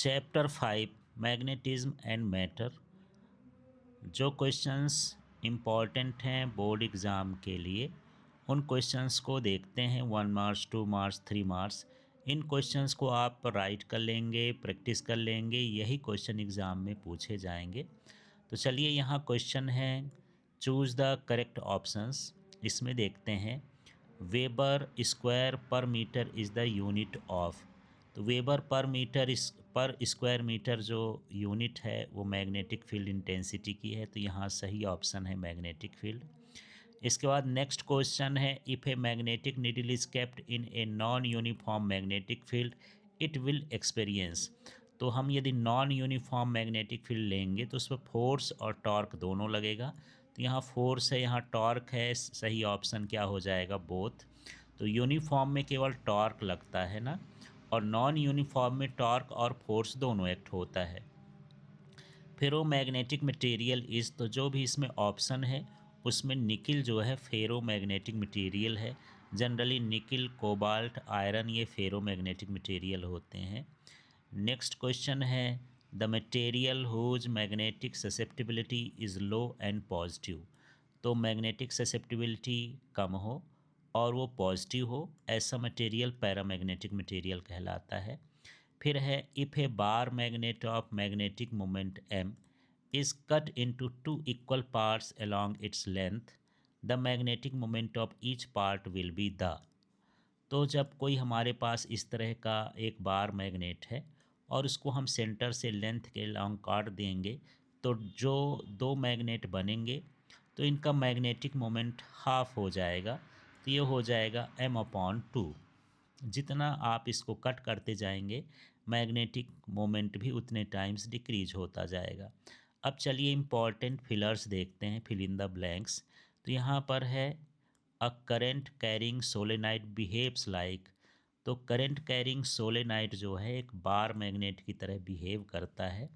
Chapter 5 magnetism and matter. जो questions important हैं board exam के लिए उन क्वेश्चंस को देखते हैं। 1 मार्क्स, 2 मार्क्स, 3 मार्क्स। इन क्वेश्चंस को आप राइट कर लेंगे, प्रैक्टिस कर लेंगे, यही क्वेश्चन एग्ज़ाम में पूछे जाएंगे। तो चलिए यहाँ क्वेश्चन है, चूज़ द करेक्ट ऑप्शंस। इसमें देखते हैं, weber square per meter is the unit of. तो वेबर पर स्क्वायर मीटर जो यूनिट है वो मैग्नेटिक फील्ड इंटेंसिटी की है। तो यहाँ सही ऑप्शन है मैग्नेटिक फील्ड। इसके बाद नेक्स्ट क्वेश्चन है, if a magnetic needle is kept in a non uniform magnetic field it will experience. तो हम यदि नॉन यूनिफॉर्म मैग्नेटिक फील्ड लेंगे तो उस पर फोर्स और टॉर्क दोनों लगेगा। तो यहाँ फोर्स है, यहाँ टॉर्क है, सही ऑप्शन क्या हो जाएगा? बोथ। तो यूनिफॉर्म में केवल टॉर्क लगता है ना, और नॉन यूनिफॉर्म में टॉर्क और फोर्स दोनों एक्ट होता है। फेरो मैग्नेटिक मटेरियल इज़, तो जो भी इसमें ऑप्शन है उसमें निकिल जो है फेरो मैग्नेटिक मटेरियल है। जनरली निकिल, कोबाल्ट, आयरन ये फेरो मैग्नेटिक मटेरियल होते हैं। नेक्स्ट क्वेश्चन है, the material whose magnetic susceptibility is low and positive. तो मैग्नेटिक ससेप्टिबिलिटी कम हो और वो पॉजिटिव हो, ऐसा मटेरियल पैरामैग्नेटिक मटेरियल कहलाता है। फिर है, if A bar magnet of magnetic moment m is cut into 2 equal parts along its length the magnetic moment of each part will be the. तो जब कोई हमारे पास इस तरह का एक बार मैग्नेट है और उसको हम सेंटर से लेंथ के लॉन्ग काट देंगे तो जो दो मैग्नेट बनेंगे तो इनका मैग्नेटिक मोमेंट हाफ हो जाएगा। तो ये हो जाएगा m/2। जितना आप इसको कट करते जाएंगे मैग्नेटिक मोमेंट भी उतने टाइम्स डिक्रीज होता जाएगा। अब चलिए इम्पॉर्टेंट फिलर्स देखते हैं, फिल इन द ब्लैंक्स। तो यहाँ पर है, a current carrying solenoid behaves like. तो करंट कैरिंग सोलेनाइड जो है एक बार मैग्नेट की तरह बिहेव करता है।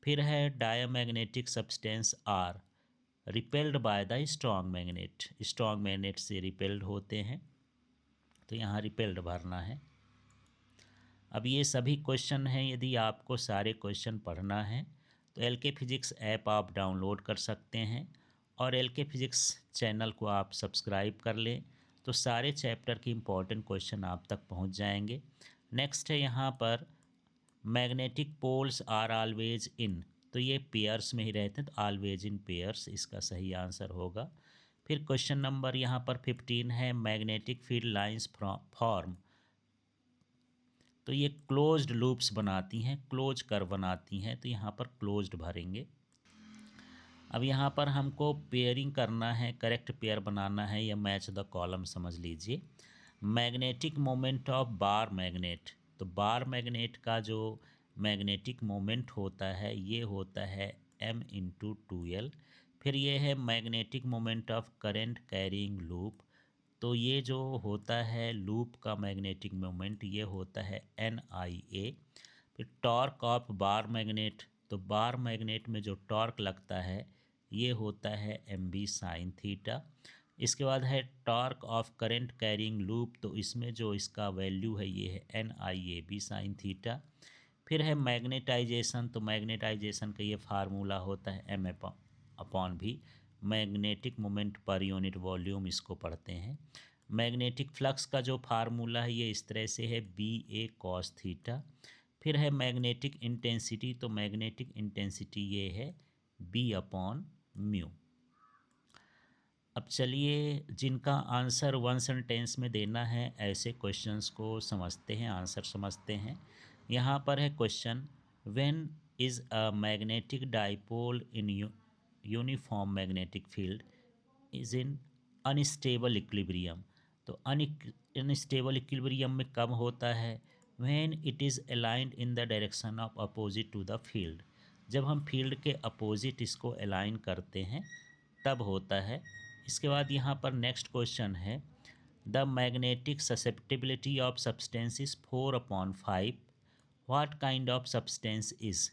फिर है, diamagnetic substance are repelled by the strong magnet. Strong magnet से रिपेल्ड होते हैं, तो यहाँ रिपेल्ड भरना है। अब ये सभी क्वेश्चन हैं, यदि आपको सारे क्वेश्चन पढ़ना है तो एलके फिजिक्स ऐप आप डाउनलोड कर सकते हैं और एलके फिजिक्स चैनल को आप सब्सक्राइब कर लें, तो सारे चैप्टर की इम्पोर्टेंट क्वेश्चन आप तक पहुंच जाएंगे। नेक्स्ट है यहाँ पर, magnetic poles are always in. तो ये पेयर्स में ही रहते हैं, तो ऑलवेज इन पेयर्स इसका सही आंसर होगा। फिर क्वेश्चन नंबर यहाँ पर 15 है, मैग्नेटिक फील्ड लाइंस फॉर्म। तो ये क्लोज्ड लूप्स बनाती हैं, क्लोज कर बनाती हैं, तो यहाँ पर क्लोज्ड भरेंगे। अब यहाँ पर हमको पेयरिंग करना है, करेक्ट पेयर बनाना है या मैच द कॉलम समझ लीजिए। Magnetic moment of bar magnet. तो बार मैग्नेट का जो मैग्नेटिक मोमेंट होता है ये होता है m/2l। फिर ये है magnetic moment of current carrying loop. तो ये जो होता है लूप का मैग्नेटिक मोमेंट ये होता है NIA। फिर टॉर्क ऑफ बार मैग्नेट। तो बार मैग्नेट में जो टॉर्क लगता है ये होता है MB साइन थीटा। इसके बाद है torque of current carrying loop. तो इसमें जो इसका वैल्यू है ये है NIAB साइन थीटा। फिर है मैग्नेटाइजेशन। तो मैग्नेटाइजेशन का ये फार्मूला होता है M/V, magnetic moment per unit volume, इसको पढ़ते हैं। मैग्नेटिक फ्लक्स का जो फार्मूला है ये इस तरह से है BA cos थीटा। फिर है मैग्नेटिक इंटेंसिटी। तो मैग्नेटिक इंटेंसिटी ये है B/μ। अब चलिए जिनका आंसर वन सेंटेंस में देना है ऐसे क्वेश्चंस को समझते हैं, आंसर समझते हैं। यहाँ पर है question, when is a magnetic dipole in uniform magnetic field is in unstable equilibrium. तो अनस्टेबल इक्विलिब्रियम में कब होता है? When it is aligned in the direction of opposite to the field. जब हम फील्ड के अपोजिट इसको अलाइन करते हैं तब होता है। इसके बाद यहाँ पर नेक्स्ट क्वेश्चन है, the magnetic susceptibility of substance is 4/5 what kind of substance is.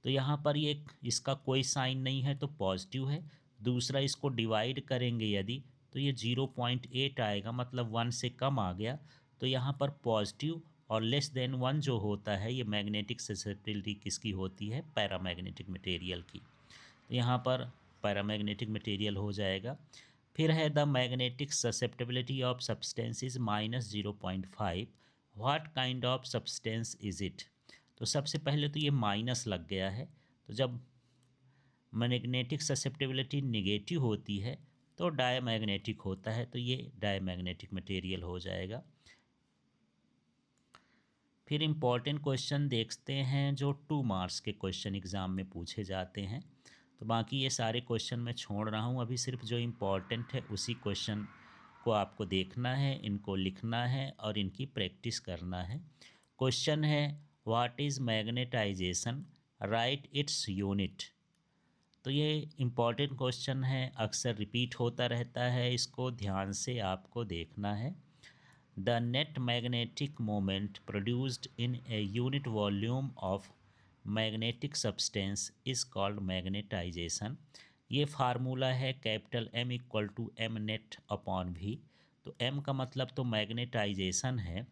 तो यहाँ पर ये इसका कोई साइन नहीं है तो पॉजिटिव है। दूसरा इसको डिवाइड करेंगे यदि तो ये 0.8 आएगा, मतलब 1 से कम आ गया, तो यहाँ पर पॉजिटिव और लेस देन 1 जो होता है ये मैग्नेटिक ससेप्टिबिलिटी किसकी होती है, पैरामैग्नेटिक मटेरियल की। तो यहाँ पर पैरामैग्नेटिक मटेरियल हो जाएगा। फिर है the magnetic susceptibility of substance is -0.5, what kind of substance is it. तो सबसे पहले तो ये माइनस लग गया है, तो जब मैग्नेटिक ससेप्टिबिलिटी निगेटिव होती है तो डायमैग्नेटिक होता है, तो ये डायमैग्नेटिक मटेरियल हो जाएगा। फिर इम्पॉर्टेंट क्वेश्चन देखते हैं जो 2 मार्क्स के क्वेश्चन एग्ज़ाम में पूछे जाते हैं। तो बाकी ये सारे क्वेश्चन मैं छोड़ रहा हूँ, अभी सिर्फ जो इम्पॉर्टेंट है उसी क्वेश्चन को आपको देखना है, इनको लिखना है और इनकी प्रैक्टिस करना है। क्वेश्चन है what is magnetization, write its unit. तो ये इम्पॉर्टेंट क्वेश्चन है, अक्सर रिपीट होता रहता है, इसको ध्यान से आपको देखना है। The net magnetic moment produced in a unit volume of magnetic substance is called magnetization। ये फार्मूला है capital M equal to M net upon V. तो M का मतलब तो मैग्नेटाइजेशन है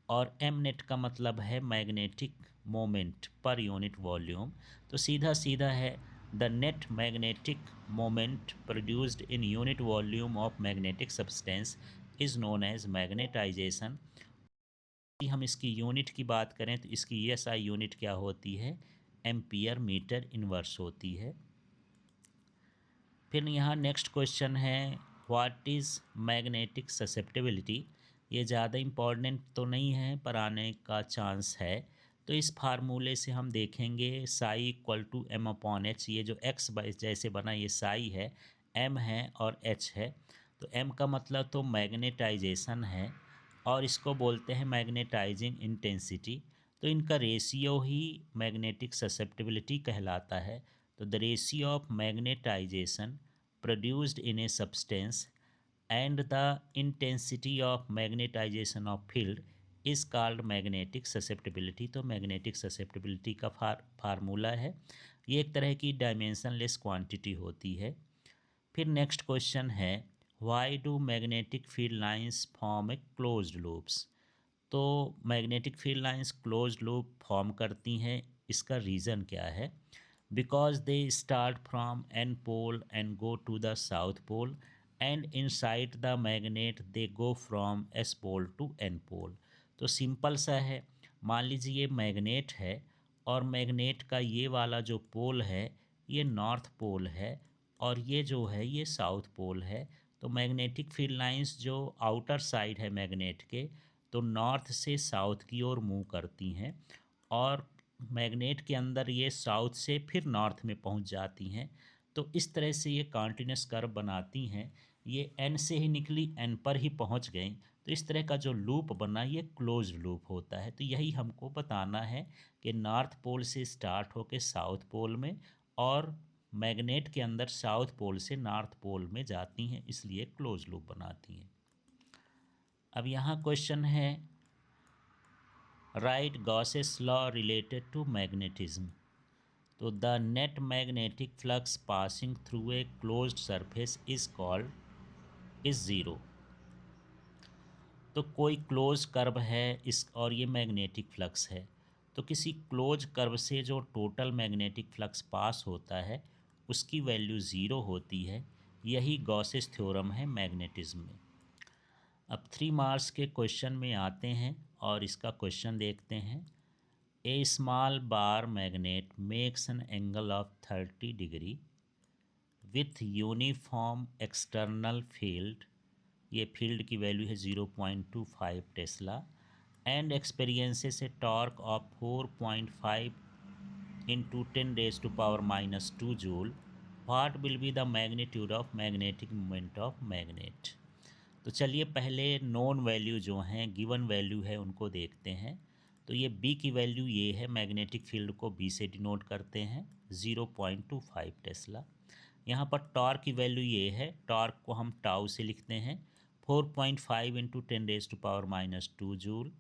और M नेट का मतलब है magnetic moment per unit volume. तो सीधा सीधा है the net magnetic moment produced in unit volume of magnetic substance is known as magnetization. हम इसकी यूनिट की बात करें तो इसकी SI यूनिट क्या होती है, एम्पियर मीटर इनवर्स होती है। फिर यहाँ नेक्स्ट क्वेश्चन है व्हाट इज़ मैग्नेटिक ससेप्टिबिलिटी। ये ज़्यादा इम्पॉर्टेंट तो नहीं है पर आने का चांस है। तो इस फार्मूले से हम देखेंगे psi equal to M upon H. ये जो एक्स जैसे बना ये साई है, एम है और एच है। तो एम का मतलब तो मैग्नेटाइजेशन है और इसको बोलते हैं मैग्नेटाइजिंग इंटेंसिटी। तो इनका रेशियो ही मैग्नेटिक ससेप्टिबिलिटी कहलाता है। तो the ratio of magnetization produced in a substance and the intensity of magnetization of field is called magnetic susceptibility। तो मैग्नेटिक ससेप्टिबिलिटी का फार्मूला है, ये एक तरह की डायमेंशनलेस क्वांटिटी होती है। फिर नेक्स्ट क्वेश्चन है why do magnetic field lines form a closed loops. तो magnetic field lines closed loop form करती हैं, इसका रीज़न क्या है। Because they start from N pole and go to the south pole and inside the magnet they go from S pole to N pole. तो simple सा है, मान लीजिए ये मैग्नेट है और मैग्नेट का ये वाला जो पोल है ये नॉर्थ पोल है और ये जो है ये साउथ पोल है। तो मैग्नेटिक फील्ड लाइंस जो आउटर साइड है मैग्नेट के, तो नॉर्थ से साउथ की ओर मूव करती हैं और मैग्नेट के अंदर ये साउथ से फिर नॉर्थ में पहुंच जाती हैं। तो इस तरह से ये कॉन्टिन्यूस कर्व बनाती हैं। ये एन से ही निकली, एन पर ही पहुंच गई। तो इस तरह का जो लूप बना ये क्लोज्ड लूप होता है। तो यही हमको बताना है कि नॉर्थ पोल से स्टार्ट होकर साउथ पोल में और मैग्नेट के अंदर साउथ पोल से नॉर्थ पोल में जाती हैं, इसलिए क्लोज लूप बनाती हैं। अब यहाँ क्वेश्चन है right Gauss's law related to magnetism. तो the net magnetic flux passing through a closed surface is called is zero. तो कोई क्लोज कर्व है इस और ये मैग्नेटिक फ्लक्स है, तो किसी क्लोज कर्व से जो टोटल मैग्नेटिक फ्लक्स पास होता है उसकी वैल्यू ज़ीरो होती है। यही गॉसेस थ्योरम है मैग्नेटिज्म में। अब 3 मार्क्स के क्वेश्चन में आते हैं और इसका क्वेश्चन देखते हैं। A small bar magnet makes an angle of 30 degree with uniform external field. ये फील्ड की वैल्यू है 0.25 tesla and experiences a torque of 4.5 into 10⁻⁻² joule. What will be the magnitude of magnetic moment of magnet. तो चलिए पहले known value जो हैं, given value है, उनको देखते हैं। तो ये बी की वैल्यू ये है, मैग्नेटिक फील्ड को बी से डिनोट करते हैं 0.25 टेस्ला। यहाँ पर टॉर्क की वैल्यू ये है, टॉर्क को हम टाउ से लिखते हैं 4.5 इंटू 10⁻⁻² जूल।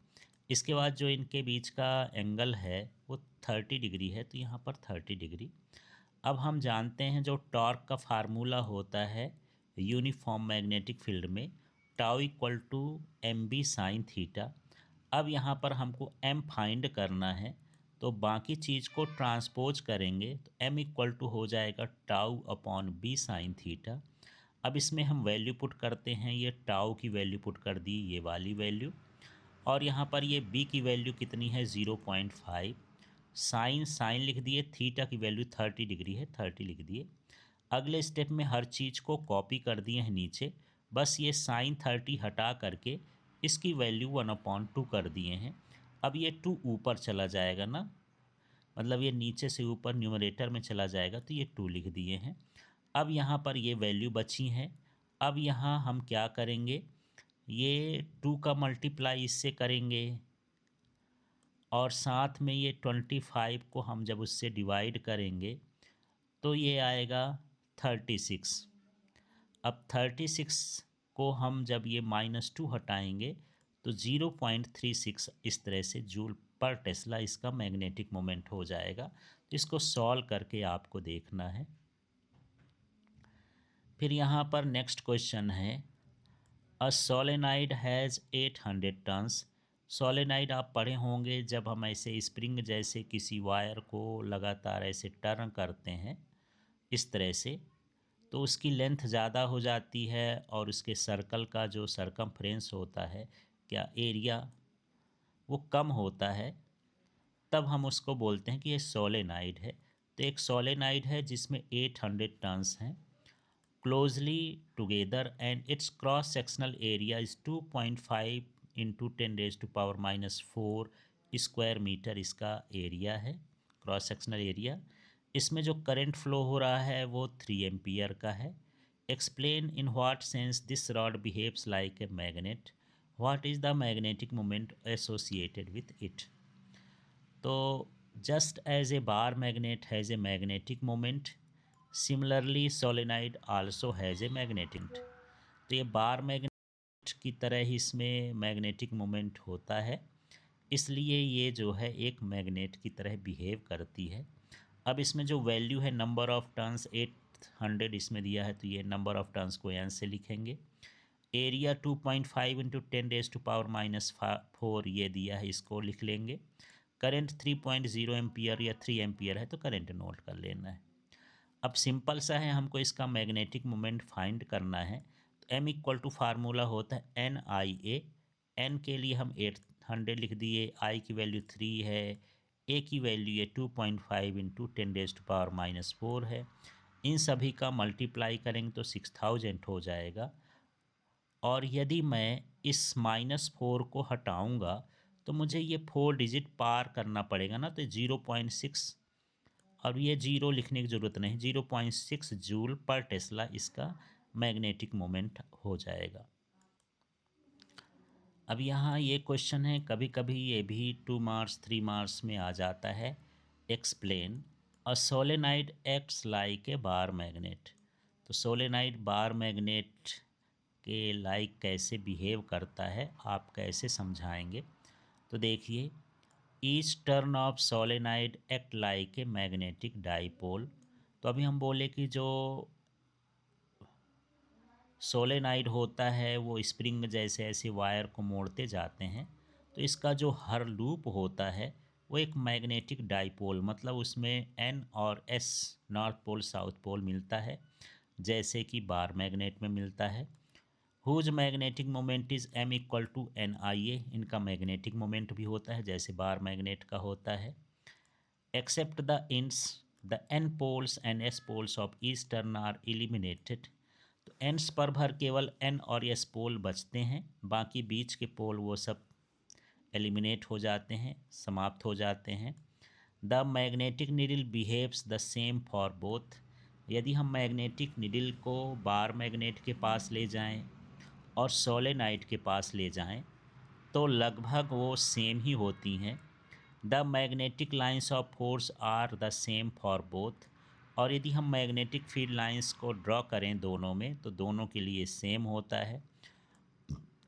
इसके बाद जो इनके बीच का एंगल है वो 30 डिग्री है, तो यहाँ पर 30 डिग्री। अब हम जानते हैं जो टॉर्क का फार्मूला होता है यूनिफॉर्म मैग्नेटिक फील्ड में, tau equal to M B sine theta. अब यहाँ पर हमको m फाइंड करना है, तो बाकी चीज़ को ट्रांसपोज करेंगे तो m इक्वल टू हो जाएगा tau upon B sine theta. अब इसमें हम वैल्यू पुट करते हैं, ये टाउ की वैल्यू पुट कर दी, ये वाली वैल्यू, और यहाँ पर ये b की वैल्यू कितनी है 0.5, साइन साइन लिख दिए, थीटा की वैल्यू 30 डिग्री है 30 लिख दिए। अगले स्टेप में हर चीज़ को कॉपी कर दिए हैं नीचे, बस ये साइन 30 हटा करके इसकी वैल्यू 1/2 कर दिए हैं। अब ये 2 ऊपर चला जाएगा ना, मतलब ये नीचे से ऊपर न्यूमरेटर में चला जाएगा, तो ये 2 लिख दिए हैं। अब यहाँ पर ये वैल्यू बची हैं। अब यहाँ हम क्या करेंगे, ये 2 का मल्टीप्लाई इससे करेंगे और साथ में ये 25 को हम जब उससे डिवाइड करेंगे तो ये आएगा 36। अब 36 को हम जब ये -2 हटाएंगे तो 0.36 इस तरह से जूल पर टेस्ला इसका मैग्नेटिक मोमेंट हो जाएगा। तो इसको सॉल्व करके आपको देखना है। फिर यहाँ पर नेक्स्ट क्वेश्चन है, अ सोलेनाइड हैज़ 800 टर्न्स। सोलेनाइड आप पढ़े होंगे, जब हम ऐसे स्प्रिंग जैसे किसी वायर को लगातार ऐसे टर्न करते हैं इस तरह से, तो उसकी लेंथ ज़्यादा हो जाती है और उसके सर्कल का जो सरकमफ्रेंस होता है, क्या एरिया, वो कम होता है। तब हम उसको बोलते हैं कि ये सोलेनाइड है। तो एक सोलेनाइड है जिसमें 800 टर्न्स हैं closely together and its cross sectional area is 2.5 into 10⁻⁻⁴ square metre इसका एरिया है, क्रॉस सेक्शनल एरिया। इसमें जो करंट फ्लो हो रहा है वो 3 एम्पियर का है। Explain in what sense this rod behaves like a magnet, what is the magnetic moment associated with it. तो just as a bar magnet has a magnetic moment, similarly solenoid also has a magnetic. तो ये bar magnet की तरह ही इसमें magnetic moment होता है, इसलिए ये जो है एक मैग्नेट की तरह बिहेव करती है। अब इसमें जो वैल्यू है नंबर ऑफ़ टर्न्स 800 इसमें दिया है, तो ये नंबर ऑफ़ टर्न्स को एन से लिखेंगे। एरिया 2.5 इंटू 10⁻⁴ ये दिया है, इसको लिख लेंगे। करंट 3.0 एम्पियर या 3 एम्पियर है, तो करंट नोट कर लेना है। अब सिंपल सा है, हमको इसका मैग्नेटिक मोमेंट फाइंड करना है। तो m इक्वल टू फार्मूला होता है NIA। n के लिए हम 800 लिख दिए, i की वैल्यू 3 है, a की वैल्यू ये 2.5 इंटू 10⁻⁴ है। इन सभी का मल्टीप्लाई करेंगे तो 6000 हो जाएगा। और यदि मैं इस -4 को हटाऊंगा तो मुझे ये 4 डिजिट पार करना पड़ेगा ना, तो 0.6, और ये 0 लिखने की ज़रूरत नहीं, 0.6 जूल पर टेस्ला इसका मैग्नेटिक मोमेंट हो जाएगा। अब यहाँ ये क्वेश्चन है, कभी कभी ये भी 2 मार्क्स 3 मार्क्स में आ जाता है। Explain a solenoid acts like a bar magnet. तो सोलेनाइड बार मैग्नेट के लाइक कैसे बिहेव करता है, आप कैसे समझाएंगे। तो देखिए, each turn off solenoid act like a magnetic dipole. तो अभी हम बोले कि जो सोलेनाइड होता है वो स्प्रिंग जैसे ऐसे वायर को मोड़ते जाते हैं, तो इसका जो हर लूप होता है वो एक मैग्नेटिक डाइपोल, मतलब उसमें एन और S, north pole south pole मिलता है, जैसे कि बार मैग्नेट में मिलता है। Whose magnetic moment is m equal to NIA। इनका मैग्नेटिक मोमेंट भी होता है जैसे बार मैग्नेट का होता है। Except the n poles and s poles of each turn are eliminated. तो एंड्स पर भर केवल n और s पोल बचते हैं, बाकी बीच के पोल वो सब एलिमिनेट हो जाते हैं, समाप्त हो जाते हैं। The magnetic needle behaves the same for both. यदि हम मैग्नेटिक निडल को बार मैग्नेट के पास ले जाएं और सोलेनाइड के पास ले जाएं तो लगभग वो सेम ही होती हैं। The magnetic lines of force are the same for both. और यदि हम मैग्नेटिक फील्ड लाइंस को ड्रॉ करें दोनों में, तो दोनों के लिए सेम होता है।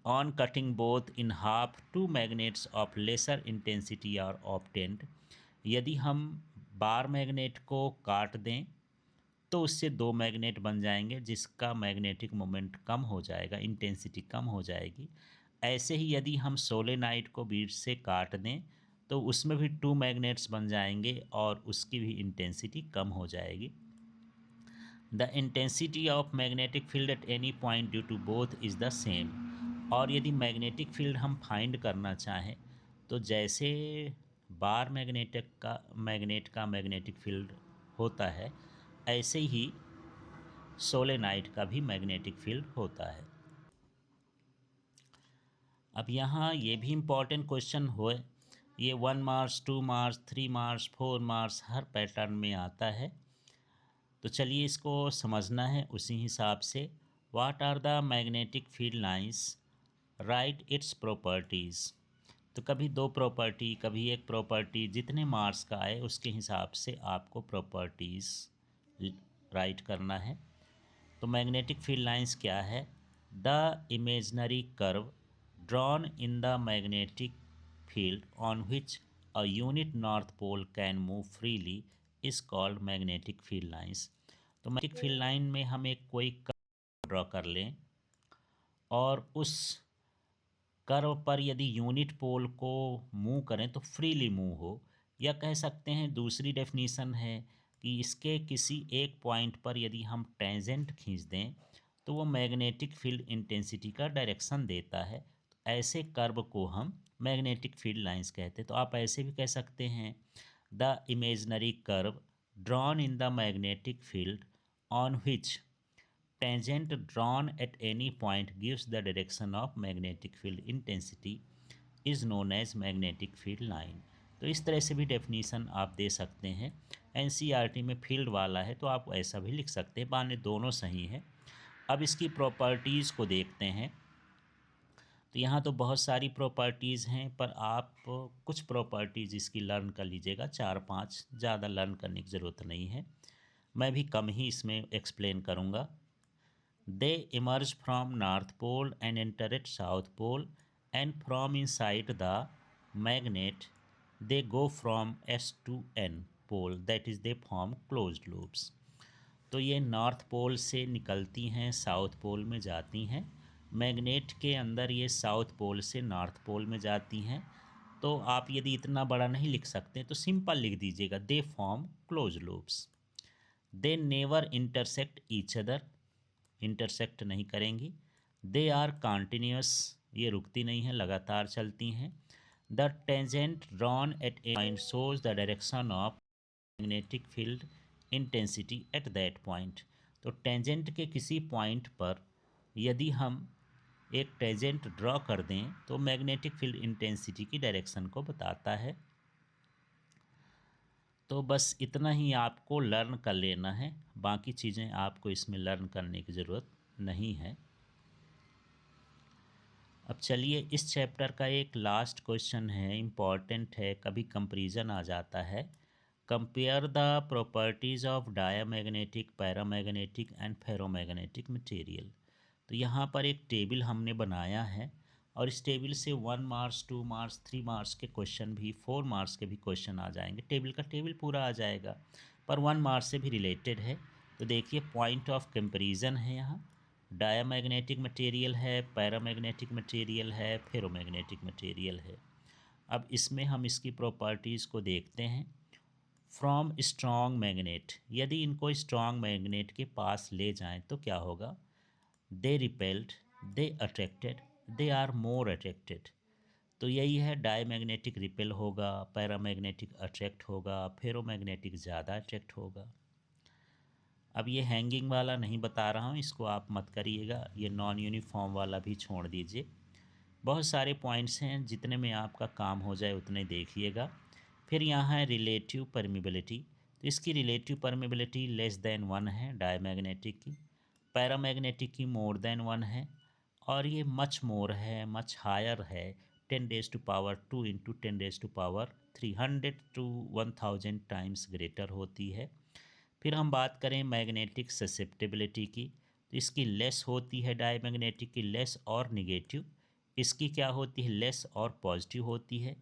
On cutting both in half, two magnets of lesser intensity are obtained. यदि हम बार मैग्नेट को काट दें तो उससे 2 मैग्नेट बन जाएंगे जिसका मैग्नेटिक मोमेंट कम हो जाएगा, इंटेंसिटी कम हो जाएगी। ऐसे ही यदि हम सोलेनाइड को बीच से काट दें तो उसमें भी 2 मैग्नेट्स बन जाएंगे और उसकी भी इंटेंसिटी कम हो जाएगी। The intensity of magnetic field at any point due to both is the same. और यदि मैग्नेटिक फील्ड हम फाइंड करना चाहें तो जैसे बार मैग्नेट का मैग्नेटिक फील्ड होता है, ऐसे ही सोलेनाइड का भी मैग्नेटिक फील्ड होता है। अब यहाँ ये भी इम्पॉर्टेंट क्वेश्चन हुए, ये 1 मार्क्स 2 मार्क्स 3 मार्क्स 4 मार्क्स हर पैटर्न में आता है। तो चलिए इसको समझना है उसी हिसाब से। What are the magnetic field lines, right its properties. तो कभी 2 प्रॉपर्टी, कभी एक प्रॉपर्टी, जितने मार्क्स का आए उसके हिसाब से आपको प्रॉपर्टीज़ राइट करना है। तो मैग्नेटिक फील्ड लाइंस क्या है? The imaginary curve drawn in the magnetic field on which a unit north pole can move freely is called magnetic field lines. तो मैग्नेटिक फील्ड लाइन में हम एक कोई कर्व ड्रॉ कर लें और उस कर्व पर यदि यूनिट पोल को मूव करें तो फ्रीली मूव हो, या कह सकते हैं दूसरी डेफिनीशन है कि इसके किसी एक पॉइंट पर यदि हम टेंजेंट खींच दें तो वो मैग्नेटिक फील्ड इंटेंसिटी का डायरेक्शन देता है। तो ऐसे कर्व को हम मैग्नेटिक फील्ड लाइंस कहते हैं। तो आप ऐसे भी कह सकते हैं, the imaginary curve drawn in the magnetic field on which tangent drawn at any point gives the direction of magnetic field intensity is known as magnetic field line। तो इस तरह से भी डेफिनीशन आप दे सकते हैं। एनसीईआरटी में फील्ड वाला है तो आप ऐसा भी लिख सकते हैं, बाने दोनों सही है। अब इसकी प्रॉपर्टीज़ को देखते हैं। तो यहाँ तो बहुत सारी प्रॉपर्टीज़ हैं, पर आप कुछ प्रॉपर्टीज़ इसकी लर्न कर लीजिएगा, 4-5, ज़्यादा लर्न करने की ज़रूरत नहीं है। मैं भी कम ही इसमें एक्सप्लेन करूँगा। They emerge from North Pole and enter at South Pole, and from inside the magnet they go from S to N pole, that is they form closed loops। तो ये नॉर्थ पोल से निकलती हैं, south pole में जाती हैं। Magnet के अंदर ये साउथ पोल से नॉर्थ पोल में जाती हैं। तो आप यदि इतना बड़ा नहीं लिख सकते तो सिंपल लिख दीजिएगा, they form close loops. They never intersect each other, intersect नहीं करेंगी। दे आर कॉन्टिन्यूस, ये रुकती नहीं है, लगातार चलती हैं। The tangent drawn at A point shows the direction of magnetic field intensity at that point. तो टेंजेंट के किसी पॉइंट पर यदि हम एक टेंजेंट ड्रॉ कर दें तो मैग्नेटिक फील्ड इंटेंसिटी की डायरेक्शन को बताता है। तो बस इतना ही आपको लर्न कर लेना है, बाकी चीज़ें आपको इसमें लर्न करने की ज़रूरत नहीं है। अब चलिए इस चैप्टर का एक लास्ट क्वेश्चन है, इम्पॉर्टेंट है, कभी कंपैरिजन आ जाता है। Compare the properties of diamagnetic, paramagnetic and ferromagnetic material. तो यहाँ पर एक टेबल हमने बनाया है और इस टेबल से 1 मार्क्स 2 मार्क्स 3 मार्क्स के क्वेश्चन भी, 4 मार्क्स के भी क्वेश्चन आ जाएंगे। टेबल का टेबल पूरा आ जाएगा, पर 1 मार्क्स से भी रिलेटेड है। तो देखिए पॉइंट ऑफ कंपैरिजन है, यहाँ डायामैग्नेटिक मटेरियल है, पैरामैग्नेटिक मटेरियल है, फेरोमैग्नेटिक मटेरियल है। अब इसमें हम इसकी प्रॉपर्टीज़ को देखते हैं। फ्रॉम स्ट्रॉन्ग मैग्नेट, यदि इनको स्ट्रॉन्ग मैग्नेट के पास ले जाएं तो क्या होगा? They repelled, they attracted, they are more attracted. तो यही है, डायमैग्नेटिक रिपेल होगा, पैरामैग्नेटिक अट्रैक्ट होगा, फेरोमैग्नेटिक ज़्यादा अट्रैक्ट होगा। अब ये हैंगिंग वाला नहीं बता रहा हूँ, इसको आप मत करिएगा, ये नॉन यूनिफॉर्म वाला भी छोड़ दीजिए। बहुत सारे पॉइंट्स हैं, जितने में आपका काम हो जाए उतने देखिएगा। फिर यहाँ है रिलेटिव परमिबिलिटी, तो इसकी रिलेटिव परमिबिलिटी लेस देन 1 है डायमैग्नेटिक की, पैरामैग्नेटिक की मोर देन 1 है, और ये मच मोर है, मच हायर है, 10⁻² इंटू 10⁻³ 300 टू 1000 टाइम्स ग्रेटर होती है। फिर हम बात करें मैग्नेटिक ससेप्टिबिलिटी की, तो इसकी लेस होती है डायमैग्नेटिक की, लेस और निगेटिव। इसकी क्या होती है? लेस और पॉजिटिव होती है।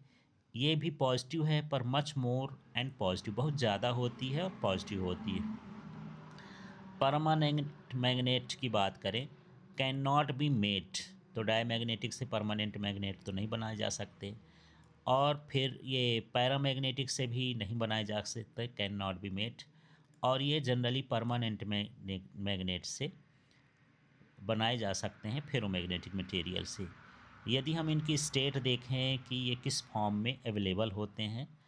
ये भी पॉजिटिव है पर मच मोर एंड पॉजिटिव, बहुत ज़्यादा होती है और पॉजिटिव होती है। परमानेंट मैग्नेट की बात करें, कैन नॉट बी मेड, तो डायमैग्नेटिक से परमानेंट मैग्नेट तो नहीं बनाए जा सकते। और फिर ये पैरामैग्नेटिक से भी नहीं बनाए जा सकते, कैन नॉट बी मेड। और ये जनरली परमानेंट मैग्नेट से बनाए जा सकते हैं, फेरोमैग्नेटिक मटेरियल से। यदि हम इनकी स्टेट देखें कि ये किस फॉर्म में अवेलेबल होते हैं,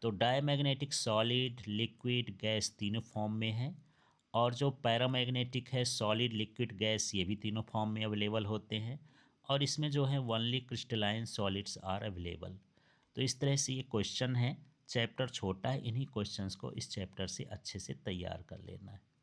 तो डायमैग्नेटिक सॉलिड, लिक्विड, गैस तीनों फॉर्म में है। और जो पैरामैग्नेटिक है, सॉलिड, लिक्विड, गैस, ये भी तीनों फॉर्म में अवेलेबल होते हैं। और इसमें जो है only crystalline solids are available. तो इस तरह से ये क्वेश्चन है। चैप्टर छोटा है, इन्हीं क्वेश्चंस को इस चैप्टर से अच्छे से तैयार कर लेना है।